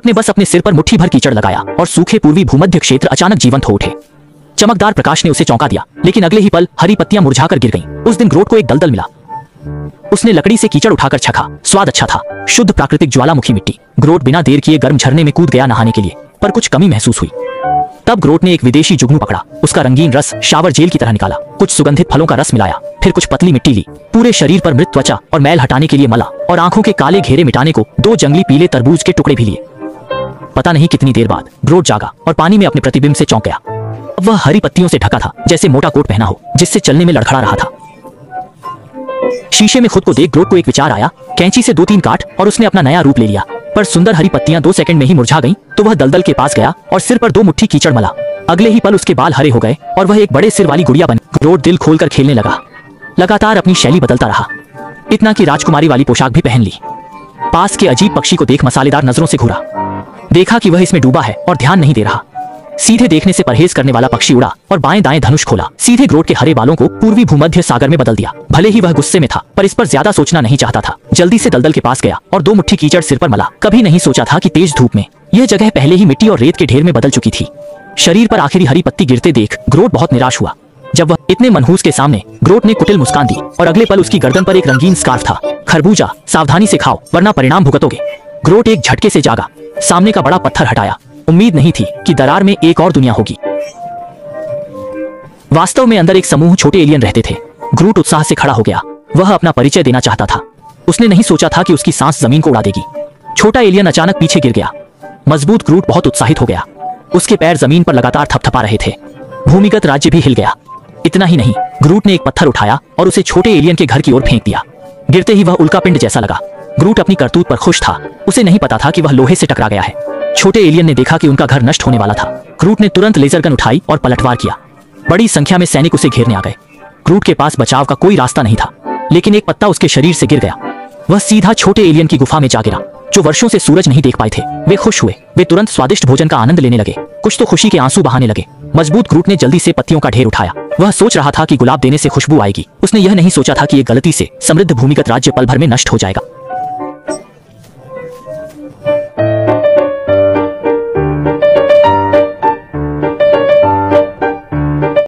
ने बस अपने सिर पर मुट्ठी भर कीचड़ लगाया और सूखे पूर्वी भूमध्य क्षेत्र अचानक जीवंत हो उठे। चमकदार प्रकाश ने उसे चौंका दिया, लेकिन अगले ही पल हरी पत्तियां मुरझाकर गिर गईं। उस दिन ग्रोट को एक दलदल मिला। उसने लकड़ी से कीचड़ उठाकर चखा। स्वाद अच्छा था, शुद्ध प्राकृतिक ज्वालामुखी मिट्टी। ग्रोट बिना देर किए गर्म झरने में कूद गया नहाने के लिए, पर कुछ कमी महसूस हुई। तब ग्रोट ने एक विदेशी जुगनू पकड़ा, उसका रंगीन रस शावर जेल की तरह निकाला, कुछ सुगंधित फलों का रस मिलाया, फिर कुछ पतली मिट्टी ली, पूरे शरीर पर मृत त्वचा और मैल हटाने के लिए मला, और आंखों के काले घेरे मिटाने को 2 जंगली पीले तरबूज के टुकड़े भी लिए। पता नहीं कितनी देर बाद ग्रोट जागा और पानी में अपने प्रतिबिंब से चौंक गया। अब वह हरी पत्तियों से ढका था, जैसे मोटा कोट पहना हो जिससे चलने में लड़खड़ा रहा था। शीशे में खुद को देख ग्रोट को एक विचार आया। कैंची से 2-3 काट और उसने अपना नया रूप ले लिया। पर सुंदर हरी पत्तियां 2 सेकंड में ही मुरझा गईं, तो वह दलदल के पास गया और सिर पर 2 मुट्ठी कीचड़ मला। अगले ही पल उसके बाल हरे हो गए और वह एक बड़े सिर वाली गुड़िया बनी। ग्रोट दिल खोलकर खेलने लगा, लगातार अपनी शैली बदलता रहा, इतना कि राजकुमारी वाली पोशाक भी पहन ली। पास के अजीब पक्षी को देख मसालेदार नजरों से घूरा, देखा कि वह इसमें डूबा है और ध्यान नहीं दे रहा। सीधे देखने से परहेज करने वाला पक्षी उड़ा और बाएं दाएं धनुष खोला, सीधे ग्रोट के हरे बालों को पूर्वी भूमध्य सागर में बदल दिया। भले ही वह गुस्से में था, पर इस पर ज्यादा सोचना नहीं चाहता था। जल्दी से दलदल के पास गया और 2 मुट्ठी कीचड़ सिर पर मला। कभी नहीं सोचा था कि तेज धूप में यह जगह पहले ही मिट्टी और रेत के ढेर में बदल चुकी थी। शरीर पर आखिरी हरी पत्ती गिरते देख ग्रोट बहुत निराश हुआ। जब वह इतने मनहूस के सामने, ग्रोट ने कुटिल मुस्कान दी और अगले पल उसकी गर्दन पर एक रंगीन स्कार्फ था। खरबूजा, सावधानी से खाओ वरना परिणाम भुगतोगे। ग्रोट एक झटके से जागा, सामने का बड़ा पत्थर हटाया। उम्मीद नहीं थी कि दरार में एक और दुनिया होगी। वास्तव में अंदर एक समूह छोटे एलियन रहते थे। ग्रोट उत्साह से खड़ा हो गया, वह अपना परिचय देना चाहता था। उसने नहीं सोचा था कि उसकी सांस जमीन को उड़ा देगी। छोटा एलियन अचानक पीछे गिर गया। मजबूत ग्रोट बहुत उत्साहित हो गया, उसके पैर जमीन पर लगातार थपथपा रहे थे। भूमिगत राज्य भी हिल गया। इतना ही नहीं, ग्रोट ने एक पत्थर उठाया और उसे छोटे एलियन के घर की ओर फेंक दिया। गिरते ही वह उल्कापिंड जैसा लगा। ग्रोट अपनी करतूत पर खुश था, उसे नहीं पता था कि वह लोहे से टकरा गया है। छोटे एलियन ने देखा कि उनका घर नष्ट होने वाला था। ग्रोट ने तुरंत लेजर गन उठाई और पलटवार किया। बड़ी संख्या में सैनिक उसे घेरने आ गए। ग्रोट के पास बचाव का कोई रास्ता नहीं था, लेकिन एक पत्ता उसके शरीर से गिर गया। वह सीधा छोटे एलियन की गुफा में जा गिरा। जो वर्षों से सूरज नहीं देख पाए थे, वे खुश हुए। वे तुरंत स्वादिष्ट भोजन का आनंद लेने लगे, कुछ तो खुशी के आंसू बहाने लगे। मजबूत ग्रोट ने जल्दी से पत्तियों का ढेर उठाया। वह सोच रहा था कि गुलाब देने से खुशबू आएगी। उसने यह नहीं सोचा था कि एक गलती से समृद्ध भूमिगत राज्य पल भर में नष्ट हो जाएगा।